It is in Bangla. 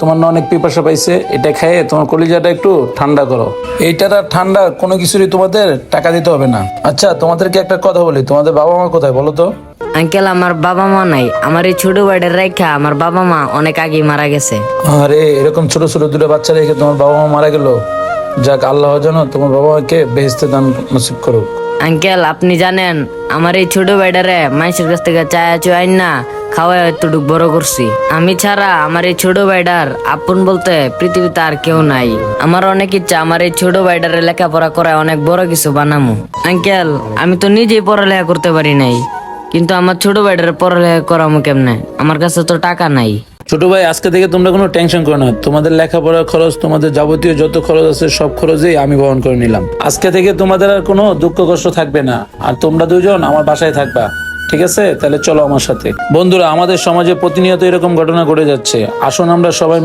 তোমার না অনেক পিপাসা পাইছে, এটা খেয়ে তোমার কলিজাটা একটু ঠান্ডা করো। এইটার আর ঠান্ডা কোনো কিছুরই তোমাদের টাকা দিতে হবে না। আচ্ছা, তোমাদেরকে একটা কথা বলি, তোমাদের বাবা মা কোথায় বলো তো? আঙ্কেল, আমার বাবা মা নাই। আমার এই ছোট ভাইটার রেখা আমার বাবা মা অনেক আগেই মারা গেছে। আরে, এরকম ছোট ছোট দুটো বাচ্চা রেখে তোমার বাবা মা মারা গেল। যাক, আল্লাহ যেন তোমার বাবা মাকে বেহেশতে দান নসিব করুক। আঙ্কেল, আপনি জানেন আমার এই ছোট ভাইটারে মানুষের কাছ থেকে চায়া চুয়াইন না খাওয়াই এতটুক বড় করছি। আমি ছাড়া আমার এই ছোট ভাইটার আপন বলতে পৃথিবীতে আর কেউ নাই। আমার অনেক ইচ্ছা আমার এই ছোট ভাইটারে লেখাপড়া করায় অনেক বড় কিছু বানামু। আঙ্কেল, আমি তো নিজেই পড়ালেখা করতে পারি নাই, কিন্তু আমার ছোট ভাইটারে পড়ালেখা করামু কেমনে? আমার কাছে তো টাকা নাই। ছোট ভাই, আজকে থেকে তোমরা কোনো টেনশন করো না। তোমাদের লেখাপড়ার খরচ, তোমাদের যাবতীয় যত খরচ আছে সব খরচই আমি বহন করে নিলাম। আজকে থেকে তোমাদের আর কোনো দুঃখ কষ্ট থাকবে না। আর তোমরা দুজন আমার বাসায় থাকবা, ঠিক আছে? তাহলে চলো আমার সাথে। বন্ধুরা, আমাদের সমাজে প্রতিনিয়ত এরকম ঘটনা ঘটে যাচ্ছে। আসুন আমরা সবাই মিলে